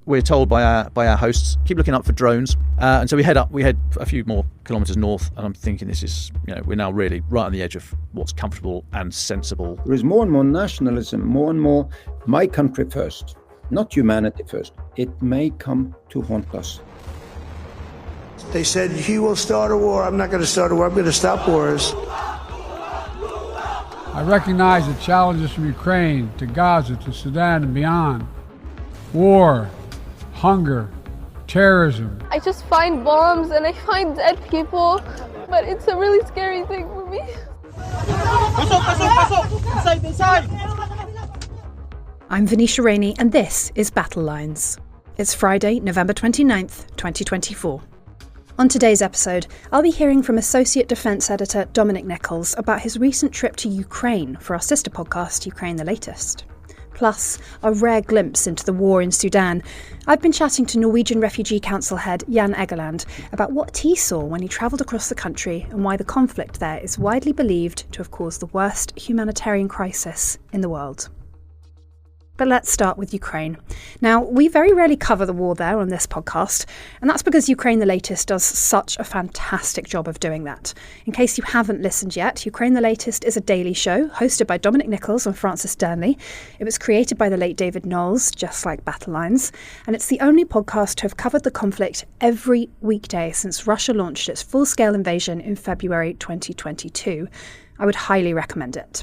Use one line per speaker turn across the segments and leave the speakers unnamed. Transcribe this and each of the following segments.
we're told by our hosts, keep looking up for drones. And so we head a few more kilometres north, and I'm thinking this is, we're now really right on the edge of what's comfortable and sensible.
There is more and more nationalism, more and more my country first, not humanity first. It may come to haunt us.
They said, he will start a war. I'm not going to start a war. I'm going to stop wars.
I recognize the challenges from Ukraine to Gaza to Sudan and beyond. War, hunger, terrorism.
I just find bombs and I find dead people, but it's a really scary thing for me.
I'm Venetia Rainey and this is Battle Lines. It's Friday, November 29th, 2024. On today's episode, I'll be hearing from Associate Defence Editor Dominic Nicholls about his recent trip to Ukraine for our sister podcast, Ukraine the Latest. Plus, a rare glimpse into the war in Sudan. I've been chatting to Norwegian Refugee Council head Jan Egeland about what he saw when he travelled across the country and why the conflict there is widely believed to have caused the worst humanitarian crisis in the world. But let's start with Ukraine. Now, we very rarely cover the war there on this podcast, and that's because Ukraine the Latest does such a fantastic job of doing that. In case you haven't listened yet, Ukraine the Latest is a daily show hosted by Dominic Nicholls and Francis Dearnley. It was created by the late David Knowles, just like Battle Lines, and it's the only podcast to have covered the conflict every weekday since Russia launched its full-scale invasion in February 2022. I would highly recommend it.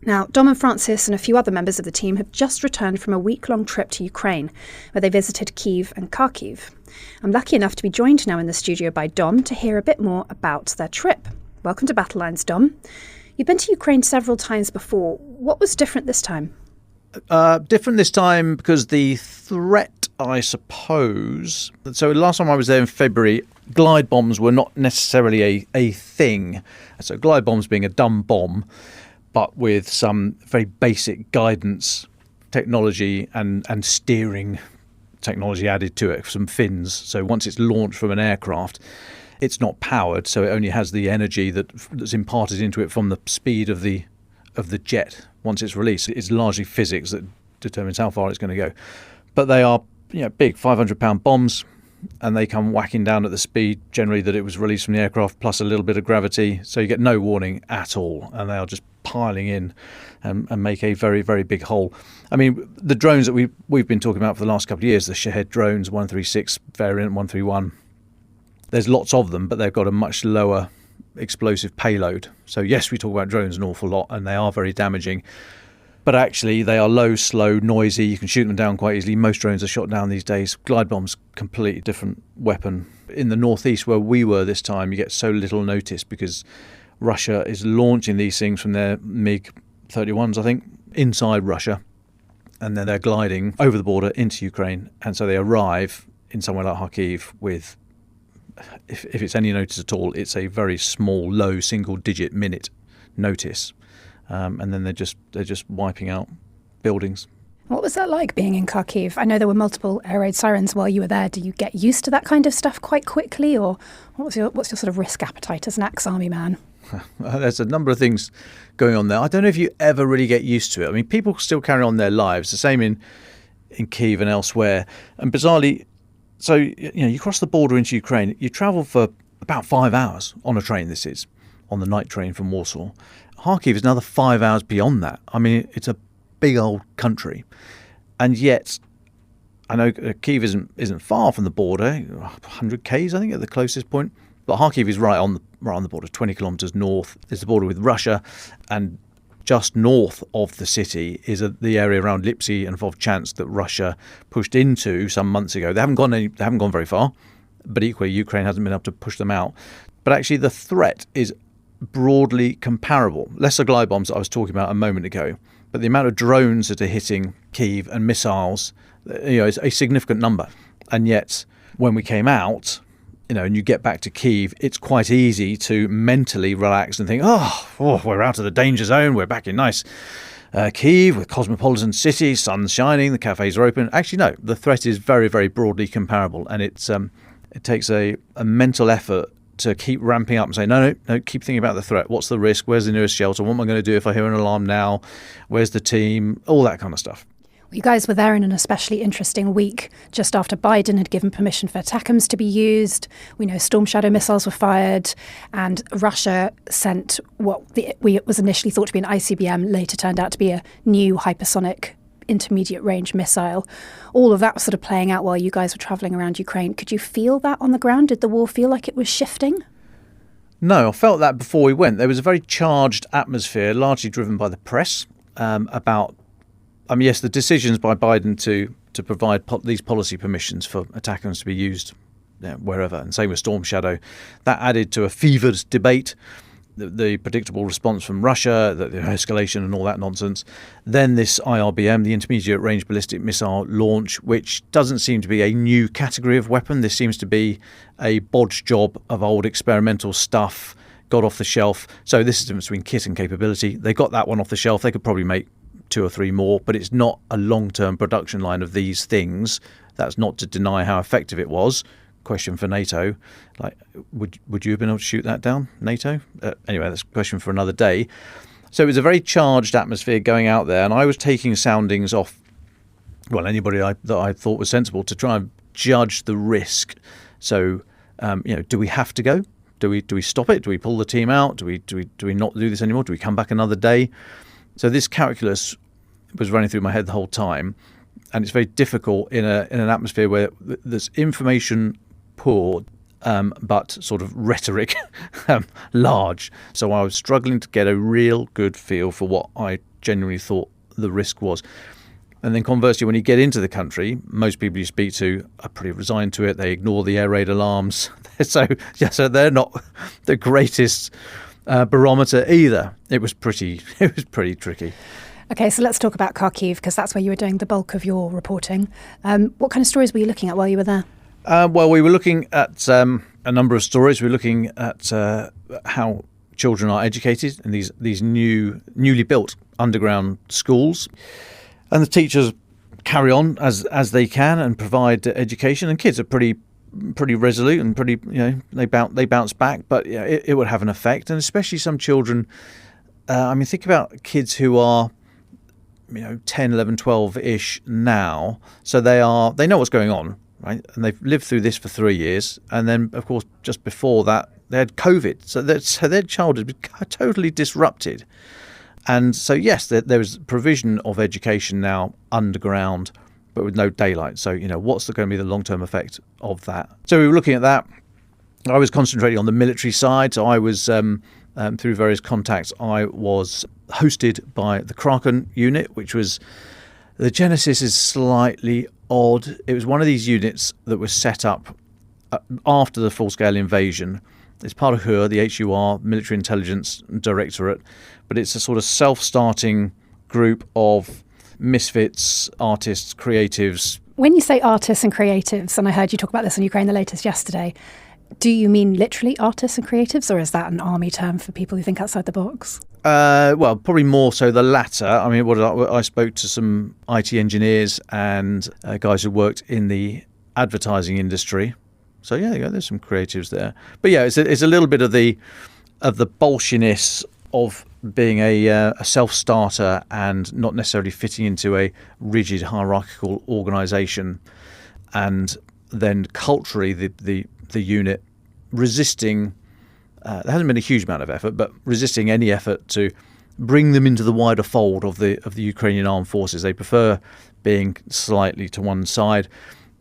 Now, Dom and Francis and a few other members of the team have just returned from a week-long trip to Ukraine, where they visited Kyiv and Kharkiv. I'm lucky enough to be joined now in the studio by Dom to hear a bit more about their trip. Welcome to Battle Lines, Dom. You've been to Ukraine several times before. What was different this time?
Different this time because the threat, I suppose... So last time I was there in February, glide bombs were not necessarily a thing. So glide bombs being a dumb bomb, but with some very basic guidance technology and steering technology added to it, some fins. So once it's launched from an aircraft, it's not powered, so it only has the energy that's imparted into it from the speed of the jet once it's released. It's largely physics that determines how far it's going to go. But they are big 500-pound bombs, and they come whacking down at the speed generally that it was released from the aircraft, plus a little bit of gravity, so you get no warning at all, and they are just piling in and make a very, very big hole. I mean, the drones that we've been talking about for the last couple of years, the Shahed drones, 136 variant, 131, there's lots of them, but they've got a much lower explosive payload. So yes, we talk about drones an awful lot, and they are very damaging, but actually they are low, slow, noisy. You can shoot them down quite easily. Most drones are shot down these days. Glide bombs, completely different weapon. In the northeast where we were this time, you get so little notice because Russia is launching these things from their MiG-31s, I think, inside Russia, and then they're gliding over the border into Ukraine, and so they arrive in somewhere like Kharkiv with, if it's any notice at all, it's a very small, low, single-digit minute notice, and then they're just wiping out buildings.
What was that like being in Kharkiv? I know there were multiple air raid sirens while you were there. Do you get used to that kind of stuff quite quickly, or what's your sort of risk appetite as an ex-army man?
There's a number of things going on there. I don't know if you ever really get used to it. I mean, people still carry on their lives, the same in Kyiv and elsewhere. And bizarrely, so you cross the border into Ukraine, you travel for about 5 hours on a train, this is, on the night train from Warsaw. Kharkiv is another 5 hours beyond that. I mean, it's a big old country. And yet, I know Kyiv isn't far from the border, 100 k's, I think, at the closest point. But Kharkiv is right on the border, 20 kilometres north. There's the border with Russia, and just north of the city is the area around Lipsy and Vovchansk that Russia pushed into some months ago. They haven't gone very far, but equally Ukraine hasn't been able to push them out. But actually, the threat is broadly comparable. Less the glide bombs that I was talking about a moment ago, but the amount of drones that are hitting Kyiv and missiles, is a significant number. And yet, when we came out, and you get back to Kyiv, it's quite easy to mentally relax and think, oh, we're out of the danger zone. We're back in nice Kyiv with cosmopolitan city, sun's shining, the cafes are open. Actually, no, the threat is very, very broadly comparable. And it takes a mental effort to keep ramping up and say, no, keep thinking about the threat. What's the risk? Where's the nearest shelter? What am I going to do if I hear an alarm now? Where's the team? All that kind of stuff.
You guys were there in an especially interesting week, just after Biden had given permission for ATACMS to be used. We know Storm Shadow missiles were fired, and Russia sent what was initially thought to be an ICBM, later turned out to be a new hypersonic intermediate range missile. All of that was sort of playing out while you guys were travelling around Ukraine. Could you feel that on the ground? Did the war feel like it was shifting?
No, I felt that before we went. There was a very charged atmosphere, largely driven by the press, about yes, the decisions by Biden to provide these policy permissions for ATACMS to be used wherever, and same with Storm Shadow, that added to a fevered debate, the predictable response from Russia, the escalation and all that nonsense. Then this IRBM, the intermediate range ballistic missile launch, which doesn't seem to be a new category of weapon. This seems to be a bodge job of old experimental stuff got off the shelf. So this is the difference between kit and capability. They got that one off the shelf. They could probably make 2 or 3 more, but it's not a long-term production line of these things. That's not to deny how effective it was. Question for NATO, like, would you have been able to shoot that down, NATO? Anyway, that's a question for another day. So it was a very charged atmosphere going out there, and I was taking soundings off, well, anybody that I thought was sensible, to try and judge the risk. So, do we have to go? Do we stop it? Do we pull the team out? Do we not do this anymore? Do we come back another day? So this calculus was running through my head the whole time, and it's very difficult in an atmosphere where there's information poor, but sort of rhetoric large. So I was struggling to get a real good feel for what I genuinely thought the risk was. And then conversely, when you get into the country, most people you speak to are pretty resigned to it. They ignore the air raid alarms. So they're not the greatest barometer either. It was pretty tricky.
Okay, so let's talk about Kharkiv, because that's where you were doing the bulk of your reporting. What kind of stories were you looking at while you were there?
Well, we were looking at a number of stories. We were looking at how children are educated in these newly built underground schools, and the teachers carry on as they can and provide education. And kids are pretty resolute and pretty, they bounce back. But it would have an effect, and especially some children. Think about kids who are 10, 11, 12-ish now. So they know what's going on, right? And they've lived through this for 3 years. And then, of course, just before that, they had COVID. So their childhood was totally disrupted. And so, yes, there was provision of education now underground, but with no daylight. So, what's going to be the long-term effect of that? So we were looking at that. I was concentrating on the military side. So I was, through various contacts, I was hosted by the Kraken unit, which was, the genesis is slightly odd. It was one of these units that was set up after the full-scale invasion. It's part of HUR, the HUR, Military Intelligence Directorate, but it's a sort of self-starting group of misfits, artists, creatives.
When you say artists and creatives, and I heard you talk about this on Ukraine the Latest yesterday, do you mean literally artists and creatives, or is that an army term for people who think outside the box?
Well, probably more so the latter. I spoke to some IT engineers and guys who worked in the advertising industry. So there's some creatives there. But it's a little bit of the bolshiness of being a self-starter and not necessarily fitting into a rigid hierarchical organisation, and then culturally the unit resisting. There hasn't been a huge amount of effort, but resisting any effort to bring them into the wider fold of the Ukrainian armed forces. They prefer being slightly to one side.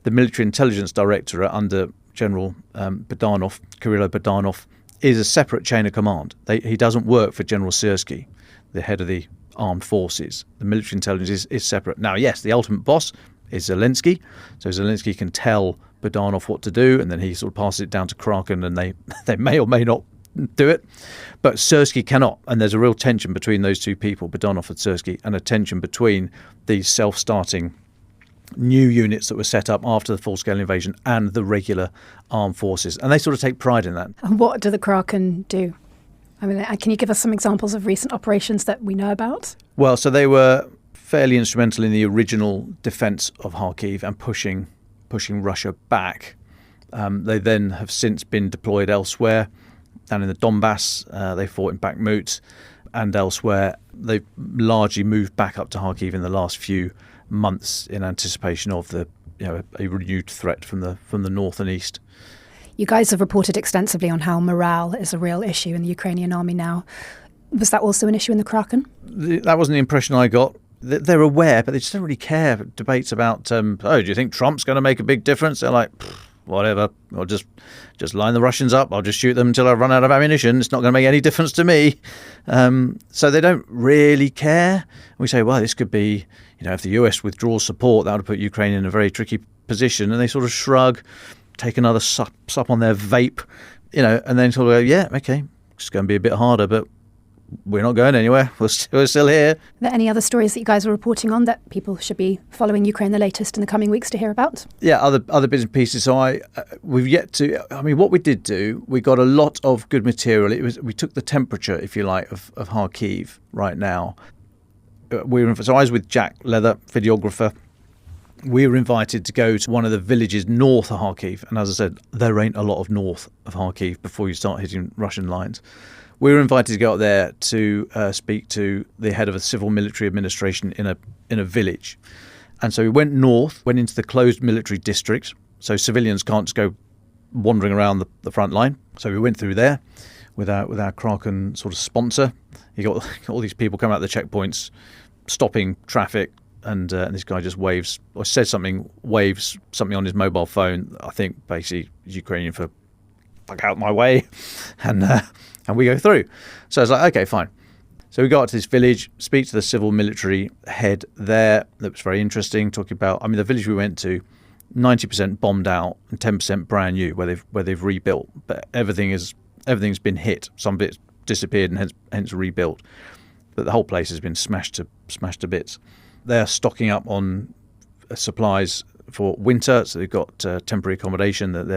The Military Intelligence Directorate under General Kirill Budanov is a separate chain of command. He doesn't work for General Syrsky, the head of the armed forces. The military intelligence is separate. Now, yes, the ultimate boss is Zelensky, so Zelensky can tell Budanov what to do, and then he sort of passes it down to Kraken, and they may or may not do it. But Syrsky cannot, and there's a real tension between those two people, Budanov and Syrsky, and a tension between these self-starting new units that were set up after the full-scale invasion and the regular armed forces. And they sort of take pride in that.
And what do the Kraken do? Can you give us some examples of recent operations that we know about?
Well, so they were fairly instrumental in the original defence of Kharkiv and pushing Russia back. They then have since been deployed elsewhere. Down in the Donbass, they fought in Bakhmut, and elsewhere. They've largely moved back up to Kharkiv in the last few months in anticipation of a renewed threat from the north and east.
You guys have reported extensively on how morale is a real issue in the Ukrainian army now. Was that also an issue in the Kraken?
That wasn't the impression I got. They're aware, but they just don't really care. Debates about, do you think Trump's going to make a big difference? They're like, whatever. I'll just line the Russians up. I'll just shoot them until I run out of ammunition. It's not going to make any difference to me. So they don't really care. We say, well, this could be, if the US withdraws support, that would put Ukraine in a very tricky position. And they sort of shrug, take another sup on their vape, and then sort of go, yeah, okay, it's going to be a bit harder, but we're not going anywhere. We're still here.
Are there any other stories that you guys are reporting on that people should be following Ukraine the latest in the coming weeks to hear about?
Yeah, other bits and pieces. So we've yet to. I mean, what we did do, we got a lot of good material. We took the temperature, if you like, of Kharkiv right now. So I was with Jack Leather, videographer. We were invited to go to one of the villages north of Kharkiv, and as I said, there ain't a lot of north of Kharkiv before you start hitting Russian lines. We were invited to go up there to speak to the head of a civil military administration in a village. And so we went north, went into the closed military district, so civilians can't just go wandering around the front line. So we went through there with our Kraken sort of sponsor. You got all these people coming out the checkpoints, stopping traffic, and this guy just waves on his mobile phone. I think basically is Ukrainian for "fuck out my way," and we go through. So I was like, okay, fine. So we got to this village, speak to the civil military head there. That was very interesting. Talking about, the village we went to, 90% bombed out and 10% brand new, where they've rebuilt. But everything's been hit. Some bits disappeared and hence rebuilt. But the whole place has been smashed to bits. They're stocking up on supplies for winter, so they've got temporary accommodation that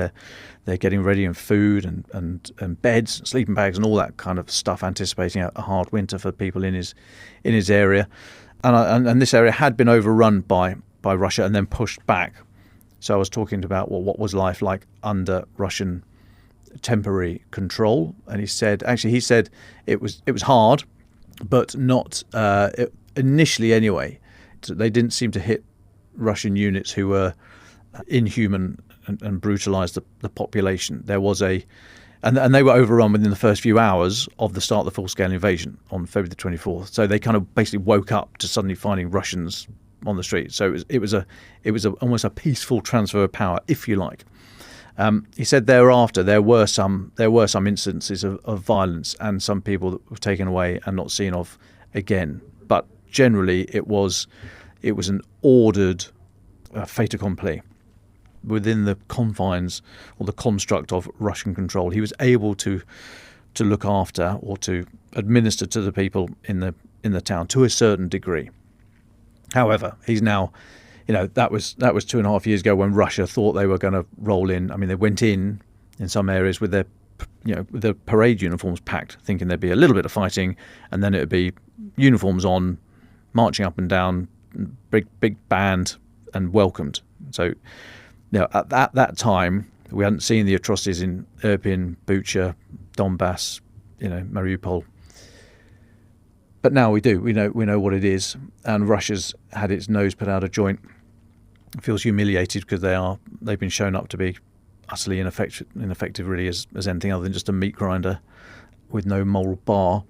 they're getting ready, and food and beds, and sleeping bags, and all that kind of stuff, anticipating a hard winter for people in his area. And this area had been overrun by Russia and then pushed back. So I was talking about what was life like under Russian temporary control, and he said it was hard, but not initially anyway. They didn't seem to hit Russian units who were inhuman and brutalised the population. There was and they were overrun within the first few hours of the start of the full-scale invasion on February the 24th. So they kind of basically woke up to suddenly finding Russians on the street. So it was almost a peaceful transfer of power, if you like. He said thereafter there were some instances of violence and some people that were taken away and not seen of again. But generally, it was an ordered fait accompli within the confines or the construct of Russian control. He was able to look after or to administer to the people in the town to a certain degree. However, he's now, that was 2.5 years ago when Russia thought they were going to roll in. I mean, they went in some areas with their parade uniforms packed, thinking there'd be a little bit of fighting, and then it would be uniforms on, marching up and down, big band, and welcomed. So, at that time, we hadn't seen the atrocities in Irpin, Bucha, Donbass, Mariupol. But now we do. We know what it is, and Russia's had its nose put out of joint. It feels humiliated because they've been shown up to be utterly ineffective, really, as anything other than just a meat grinder with no moral bar.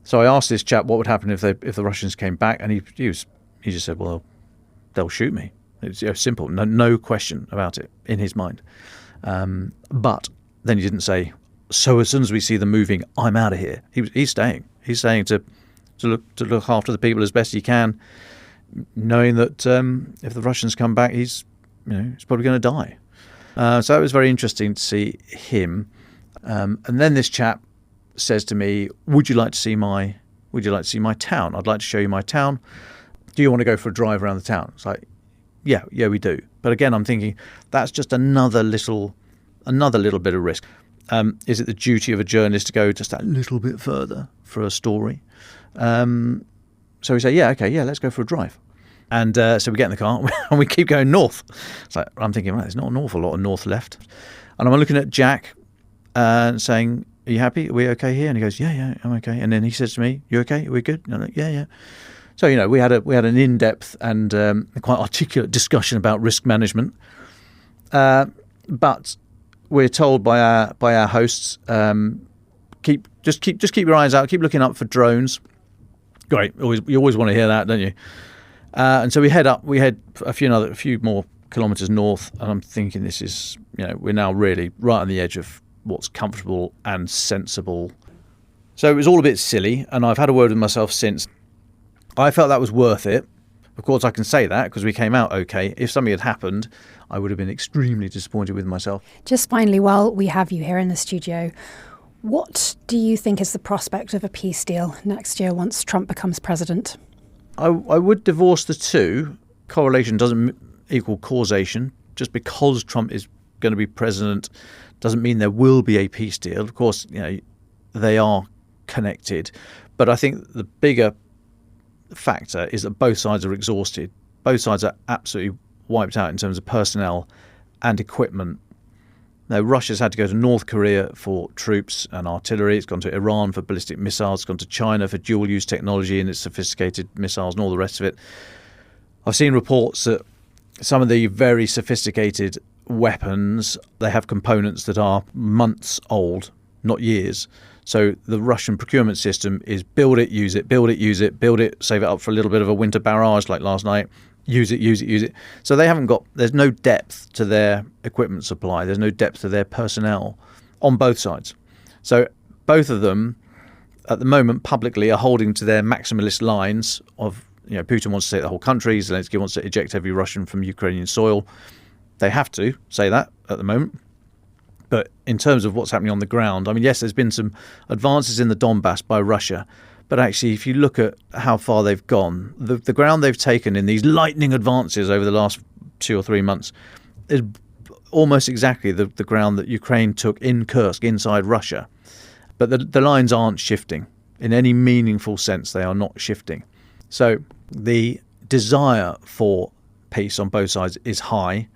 So I asked this chap what would happen if the Russians came back, and he just said, well, they'll shoot me. It's simple, no question about it in his mind. But then he didn't say, so as soon as we see them moving, I'm out of here. He's staying. He's staying to look after the people as best he can, knowing that if the Russians come back, he's probably going to die. So it was very interesting to see him. And then this chap says to me, would you like to see my town? I'd like to show you my town. Do you want to go for a drive around the town? It's like, yeah, we do. But again, I'm thinking that's just another little bit of risk. Is it the duty of a journalist to go just that little bit further for a story? So we say, yeah, okay, yeah, let's go for a drive. And so we get in the car and we keep going north. It's like, I'm thinking, there's not an awful lot of north left. And I'm looking at Jack and saying, are you happy? Are we okay here? And he goes, yeah, I'm okay. And then he says to me, you okay? Are we good? And I'm like, yeah. So, we had an in-depth and quite articulate discussion about risk management. But we're told by our hosts, keep your eyes out, keep looking up for drones. Great, you always want to hear that, don't you? And so we head a few more kilometres north, and I'm thinking this is, we're now really right on the edge of what's comfortable and sensible. So it was all a bit silly, and I've had a word with myself since. I felt that was worth it. Of course, I can say that because we came out okay. If something had happened, I would have been extremely disappointed with myself.
Just finally, while we have you here in the studio, what do you think is the prospect of a peace deal next year once Trump becomes president?
I would divorce the two. Correlation doesn't equal causation. Just because Trump is going to be president doesn't mean there will be a peace deal. Of course, they are connected. But I think the bigger factor is that both sides are exhausted. Both sides are absolutely wiped out in terms of personnel and equipment. Now, Russia's had to go to North Korea for troops and artillery. It's gone to Iran for ballistic missiles. It's gone to China for dual-use technology and its sophisticated missiles and all the rest of it. I've seen reports that some of the very sophisticated weapons, they have components that are months old, not years. So the Russian procurement system is build it, use it, build it, use it, build it, save it up for a little bit of a winter barrage like last night, use it, use it, use it. So there's no depth to their equipment supply. There's no depth to their personnel on both sides. So both of them at the moment publicly are holding to their maximalist lines of, Putin wants to take the whole country, Zelensky wants to eject every Russian from Ukrainian soil. They have to say that at the moment. But in terms of what's happening on the ground, yes, there's been some advances in the Donbass by Russia. But actually, if you look at how far they've gone, the ground they've taken in these lightning advances over the last 2 or 3 months is almost exactly the ground that Ukraine took in Kursk, inside Russia. But the lines aren't shifting. In any meaningful sense, they are not shifting. So the desire for peace on both sides is high.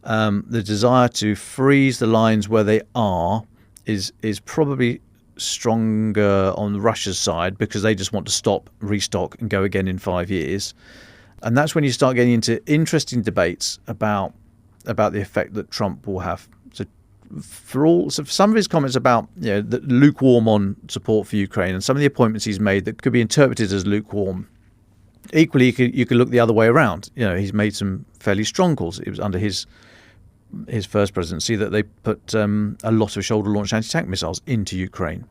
The desire to freeze the lines where they are is probably stronger on Russia's side because they just want to stop, restock and go again in 5 years. And that's when you start getting into interesting debates about the effect that Trump will have. So for some of his comments about the lukewarm on support for Ukraine and some of the appointments he's made that could be interpreted as lukewarm, equally you could look the other way around. He's made some fairly strong calls. It was under his first presidency that they put a lot of shoulder-launched anti-tank missiles into Ukraine.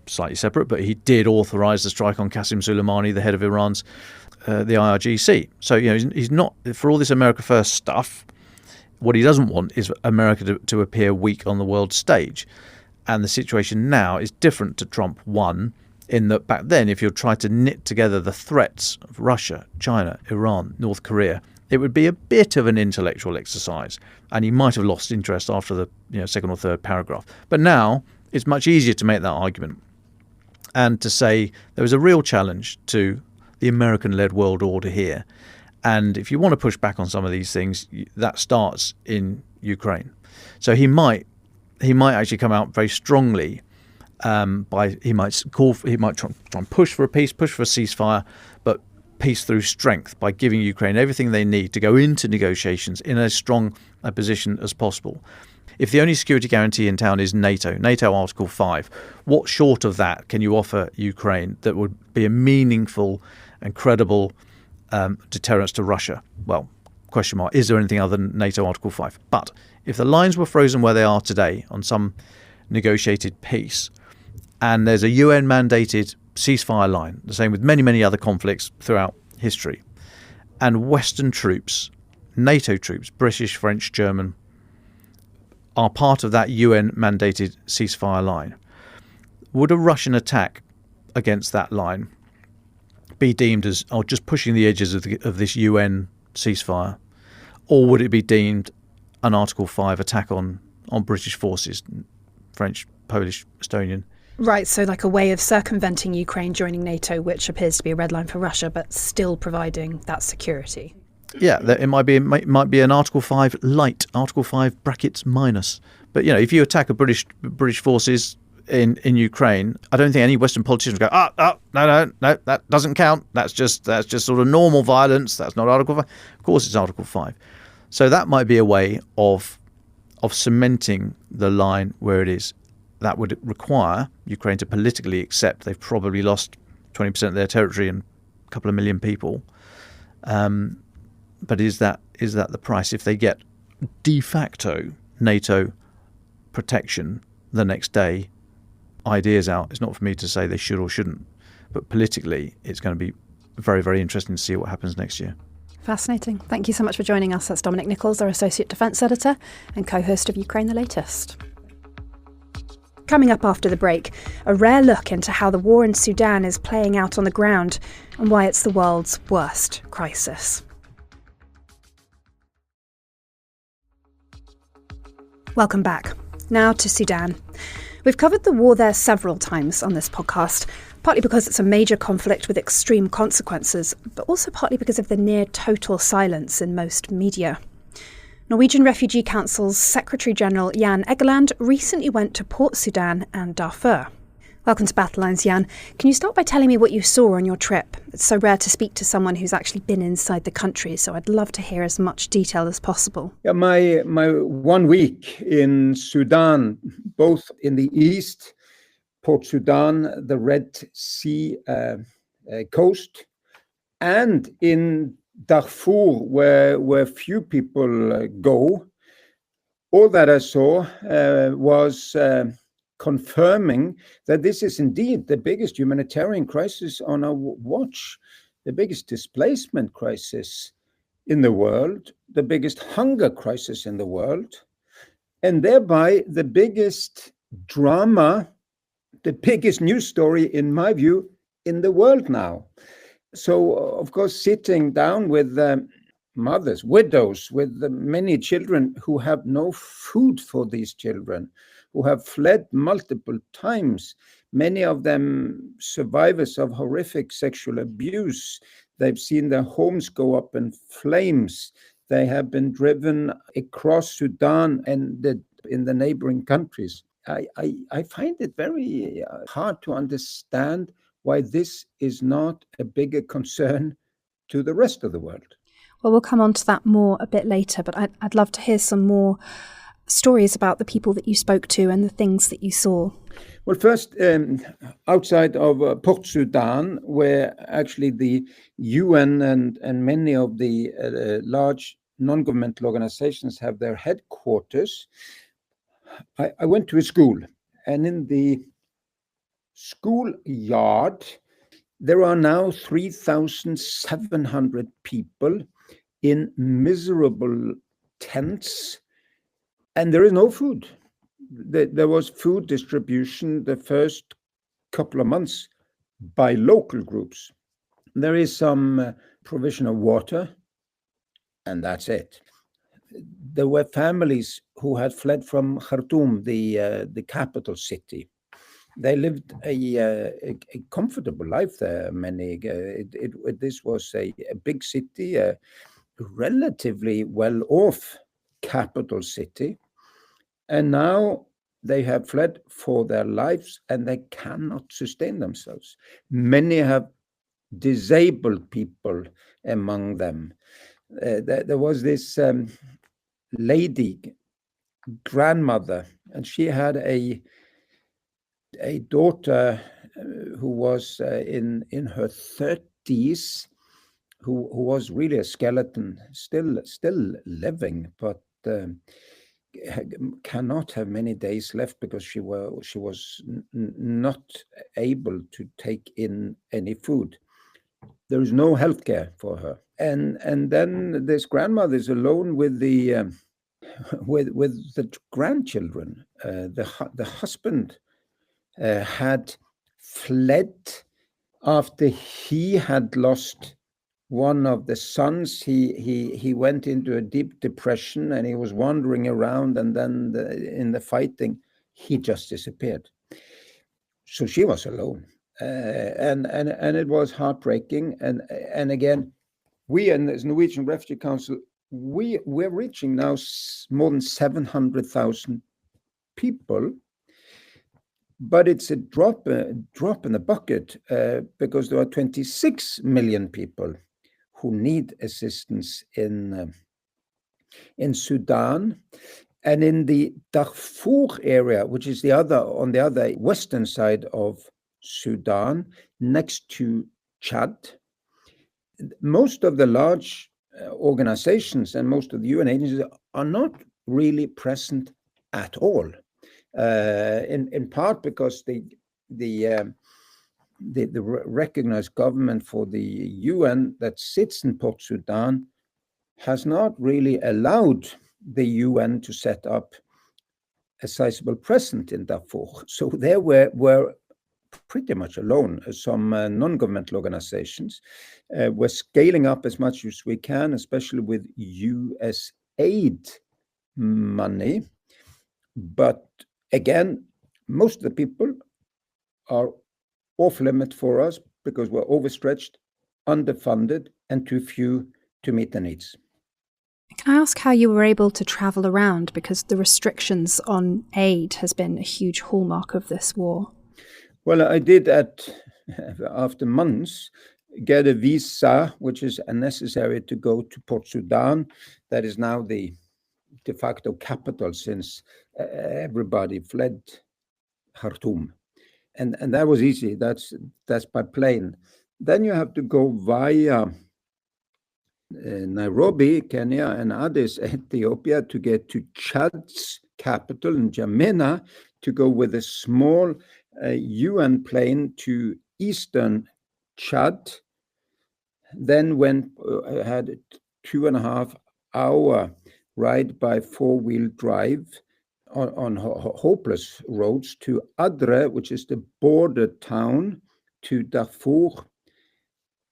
Slightly separate, but he did authorise the strike on Qasem Soleimani, the head of Iran's the IRGC. So he's not, for all this America First stuff, what he doesn't want is America to appear weak on the world stage. And the situation now is different to Trump 1, in that back then, if you tried to knit together the threats of Russia, China, Iran, North Korea, it would be a bit of an intellectual exercise, and he might have lost interest after the second or third paragraph. But now it's much easier to make that argument and to say there was a real challenge to the American-led world order here. And if you want to push back on some of these things, that starts in Ukraine. So he might actually come out very strongly. He might try and push for a peace, push for a ceasefire, but peace through strength by giving Ukraine everything they need to go into negotiations in as strong a position as possible. If the only security guarantee in town is NATO Article 5, what short of that can you offer Ukraine that would be a meaningful and credible deterrence to Russia? Well, question mark, is there anything other than NATO Article 5? But if the lines were frozen where they are today on some negotiated peace, and there's a UN-mandated ceasefire line, the same with many, many other conflicts throughout history, and Western troops, NATO troops, British, French, German, are part of that UN-mandated ceasefire line, would a Russian attack against that line be deemed as just pushing the edges of this UN ceasefire, or would it be deemed an Article 5 attack on British forces, French, Polish, Estonian?
Right, so like a way of circumventing Ukraine joining NATO, which appears to be a red line for Russia, but still providing that security.
Yeah, it might be an Article 5 light, Article 5 brackets minus. But if you attack a British forces in Ukraine, I don't think any Western politicians go, no, that doesn't count. That's just sort of normal violence. That's not Article 5. Of course, it's Article 5. So that might be a way of cementing the line where it is. That would require Ukraine to politically accept they've probably lost 20% of their territory and a couple of million people. But is that the price? If they get de facto NATO protection the next day, ideas out. It's not for me to say they should or shouldn't, but politically it's going to be very, very interesting to see what happens next year.
Fascinating. Thank you so much for joining us. That's Dominic Nicholls, our Associate Defence Editor and co-host of Ukraine the Latest. Coming up after the break, a rare look into how the war in Sudan is playing out on the ground and why it's the world's worst crisis. Welcome back. Now to Sudan. We've covered the war there several times on this podcast, partly because it's a major conflict with extreme consequences, but also partly because of the near total silence in most media. Norwegian Refugee Council's Secretary-General Jan Egeland recently went to Port Sudan and Darfur. Welcome to Battle Lines, Jan. Can you start by telling me what you saw on your trip? It's so rare to speak to someone who's actually been inside the country, so I'd love to hear as much detail as possible.
Yeah, my 1 week in Sudan, both in the east, Port Sudan, the Red Sea coast, and in Darfur, where few people go. All that I saw was confirming that this is indeed the biggest humanitarian crisis on our watch, the biggest displacement crisis in the world, the biggest hunger crisis in the world, and thereby the biggest drama, the biggest news story, in my view, in the world now. So, of course, sitting down with mothers, widows, with many children who have no food for these children, who have fled multiple times, many of them survivors of horrific sexual abuse. They've seen their homes go up in flames. They have been driven across Sudan and in the neighboring countries. I find it very hard to understand why this is not a bigger concern to the rest of the world.
Well, we'll come on to that more a bit later, but I'd love to hear some more stories about the people that you spoke to and the things that you saw.
Well, first, outside of Port Sudan, where actually the UN and many of the large non-governmental organizations have their headquarters, I went to a school, and in the school yard, there are now 3,700 people in miserable tents, and there is no food. There was food distribution the first couple of months by local groups. There is some provision of water, and that's it. There were families who had fled from Khartoum, the capital city. They lived a comfortable life there. This was a big city, a relatively well-off capital city. And now they have fled for their lives and they cannot sustain themselves. Many have disabled people among them. There was this lady, grandmother, and she had a daughter who was in her 30s, who was really a skeleton, still living, but cannot have many days left because she was not able to take in any food. There is no healthcare for her, and then this grandmother is alone with the grandchildren. The husband had fled after he had lost one of the sons. He went into a deep depression and he was wandering around, and then in the fighting he just disappeared. So she was alone, and it was heartbreaking. And again, we in the Norwegian Refugee Council, we're reaching now more than 700,000 people. But it's a drop in the bucket because there are 26 million people who need assistance in Sudan. And in the Darfur area, which is on the other western side of Sudan, next to Chad, most of the large organizations and most of the UN agencies are not really present at all. In part because the recognized government for the UN that sits in Port Sudan has not really allowed the UN to set up a sizable presence in Darfur. So there we're pretty much alone. Some non-governmental organizations we're scaling up as much as we can, especially with US aid money. But again, most of the people are off limit for us because we're overstretched, underfunded, and too few to meet the needs.
Can I ask how you were able to travel around? Because the restrictions on aid has been a huge hallmark of this war.
Well, I did after months get a visa, which is necessary to go to Port Sudan. That is now the de facto capital since everybody fled Khartoum. And that was easy. That's by plane. Then you have to go via Nairobi, Kenya, and Addis, Ethiopia, to get to Chad's capital, N'Djamena, to go with a small UN plane to eastern Chad. Then had a 2.5 hour ride by 4-wheel drive on hopeless roads to Adre, which is the border town to Darfur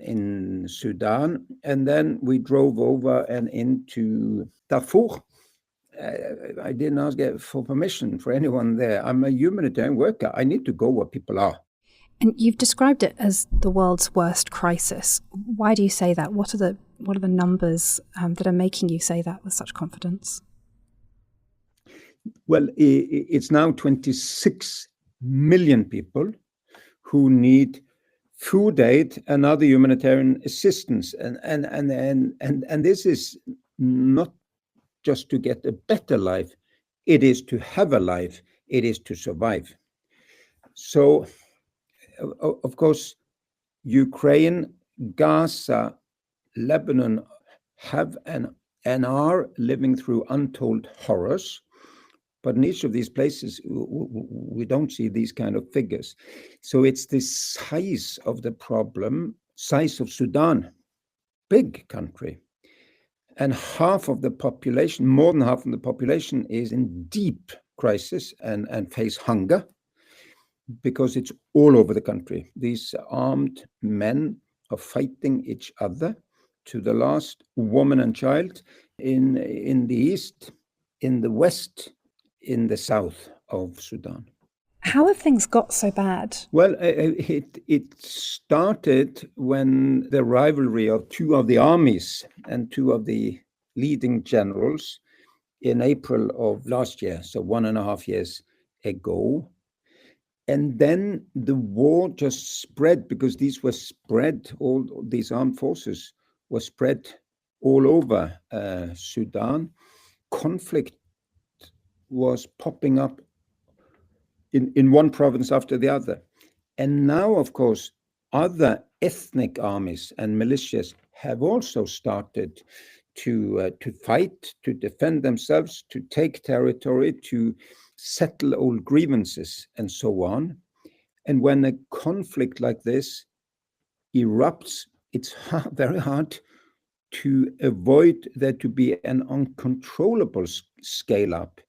in Sudan. And then we drove over and into Darfur. I didn't ask for permission for anyone there. I'm a humanitarian worker. I need to go where people are.
And you've described it as the world's worst crisis. Why do you say that? What are the numbers that are making you say that with such confidence?
Well, it's now 26 million people who need food aid and other humanitarian assistance, and this is not just to get a better life; it is to have a life. It is to survive. So, of course, Ukraine, Gaza, Lebanon have and are living through untold horrors. But in each of these places, we don't see these kind of figures. So it's the size of the problem, size of Sudan, big country. And half of the population, more than half of the population, is in deep crisis and face hunger because it's all over the country. These armed men are fighting each other to the last woman and child in the east, in the west, in the south of Sudan.
How have things got so bad?
Well, it started when the rivalry of two of the armies and two of the leading generals in April of last year, so 1.5 years ago. And then the war just spread because all these armed forces were spread all over Sudan. Conflict was popping up in one province after the other. And now, of course, other ethnic armies and militias have also started to fight, to defend themselves, to take territory, to settle old grievances, and so on. And when a conflict like this erupts, it's very hard to avoid there to be an uncontrollable scale-up.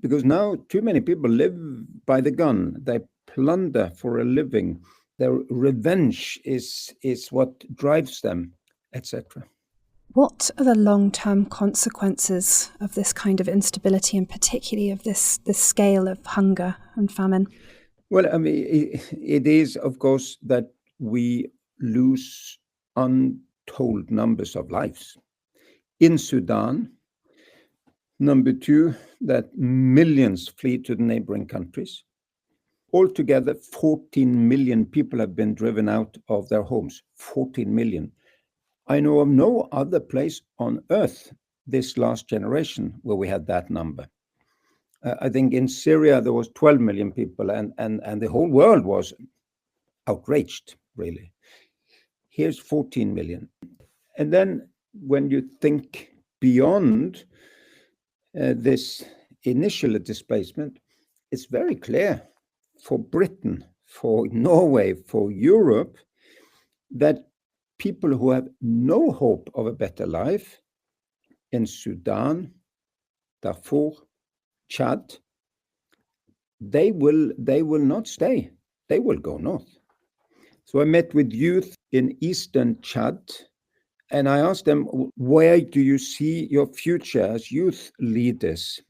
Because now too many people live by the gun. They plunder for a living. Their revenge is what drives them, etc.
What are the long-term consequences of this kind of instability, and particularly of this scale of hunger and famine?
Well, I mean, it is, of course, that we lose untold numbers of lives. In Sudan, number two, that millions flee to the neighboring countries. Altogether, 14 million people have been driven out of their homes. 14 million. I know of no other place on earth this last generation where we had that number. I think in Syria there was 12 million people, and the whole world was outraged, really. Here's 14 million. And then when you think beyond this initial displacement, it's very clear for Britain, for Norway, for Europe, that people who have no hope of a better life in Sudan, Darfur, Chad, they will not stay. They will go north. So I met with youth in eastern Chad, and I asked them, where do you see your future as youth leaders?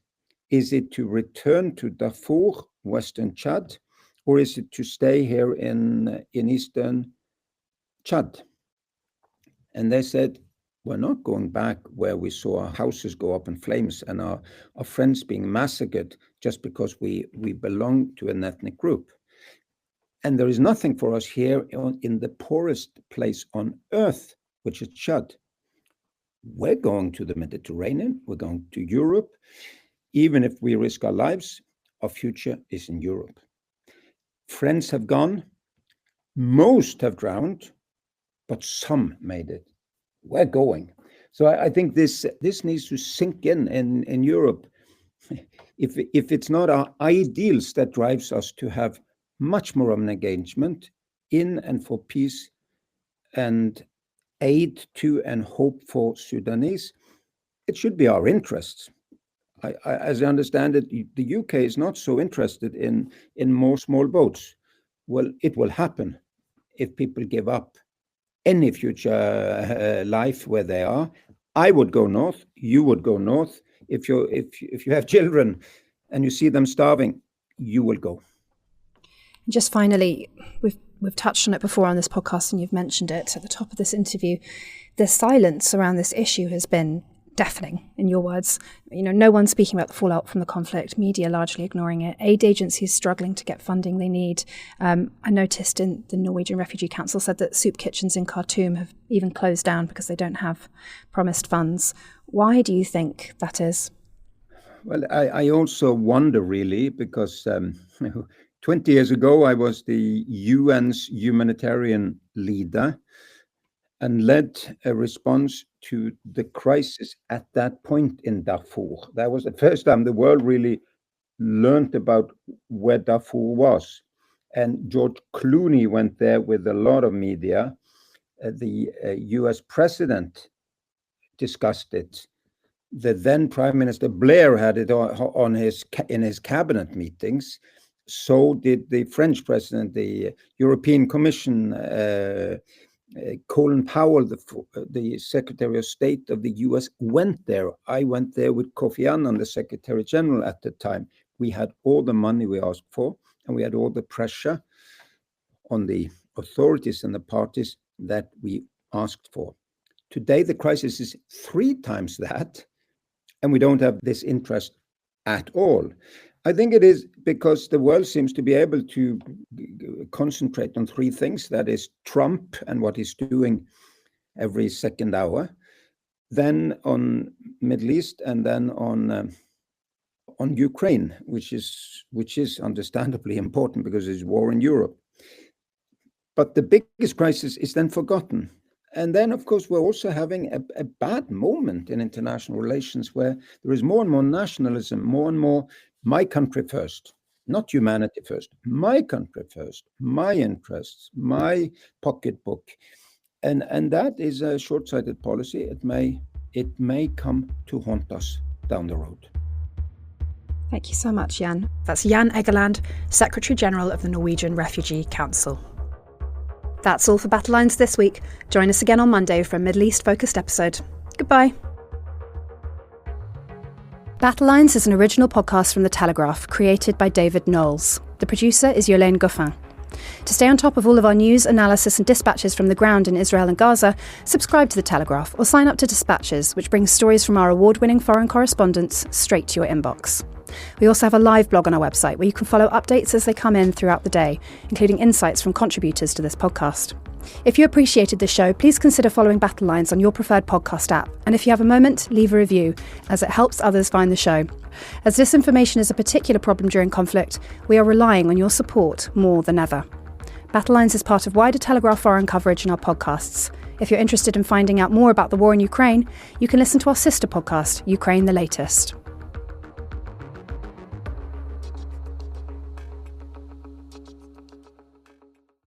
Is it to return to Darfur, western Chad, or is it to stay here in eastern Chad? And they said, we're not going back where we saw our houses go up in flames and our friends being massacred just because we belong to an ethnic group. And there is nothing for us here in the poorest place on earth, which is Chad. We're going to the Mediterranean, we're going to Europe. Even if we risk our lives, our future is in Europe. Friends have gone, most have drowned, but some made it. We're going. So I think this needs to sink in Europe. If it's not our ideals that drives us to have much more of an engagement in and for peace and aid to and hope for Sudanese, it should be our interests. As I understand it, the UK is not so interested in more small boats. Well, it will happen if people give up any future life where they are. I would go north. You would go north. If you have children and you see them starving, you will go.
Just finally, we've touched on it before on this podcast, and you've mentioned it at the top of this interview. The silence around this issue has been deafening, in your words. No one's speaking about the fallout from the conflict, media largely ignoring it, aid agencies struggling to get funding they need. I noticed in the Norwegian Refugee Council said that soup kitchens in Khartoum have even closed down because they don't have promised funds. Why do you think that is?
Well, I also wonder, really, because 20 years ago I was the UN's humanitarian leader and led a response to the crisis at that point in Darfur. That was the first time the world really learned about where Darfur was. And George Clooney went there with a lot of media. The US president discussed it. The then Prime Minister Blair had it in his cabinet meetings. So did the French president, the European Commission, Colin Powell, the Secretary of State of the US, went there. I went there with Kofi Annan, the Secretary General at the time. We had all the money we asked for, and we had all the pressure on the authorities and the parties that we asked for. Today, the crisis is 3 times that, and we don't have this interest at all. I think it is because the world seems to be able to concentrate on 3 things. That is Trump and what he's doing every second hour, then on Middle East, and then on Ukraine, which is understandably important because there's war in Europe. But the biggest crisis is then forgotten. And then, of course, we're also having a bad moment in international relations where there is more and more nationalism, more and more my country first, not humanity first, my country first, my interests, my pocketbook. And that is a short-sighted policy. It may come to haunt us down the road.
Thank you so much, Jan. That's Jan Egeland, Secretary General of the Norwegian Refugee Council. That's all for Battle Lines this week. Join us again on Monday for a Middle East-focused episode. Goodbye. Battle Lines is an original podcast from The Telegraph, created by David Knowles. The producer is Yolaine Goffin. To stay on top of all of our news, analysis and dispatches from the ground in Israel and Gaza, subscribe to The Telegraph or sign up to Dispatches, which brings stories from our award-winning foreign correspondents straight to your inbox. We also have a live blog on our website where you can follow updates as they come in throughout the day, including insights from contributors to this podcast. If you appreciated the show, please consider following Battle Lines on your preferred podcast app. And if you have a moment, leave a review, as it helps others find the show. As disinformation is a particular problem during conflict, we are relying on your support more than ever. Battle Lines is part of wider Telegraph foreign coverage in our podcasts. If you're interested in finding out more about the war in Ukraine, you can listen to our sister podcast, Ukraine the Latest.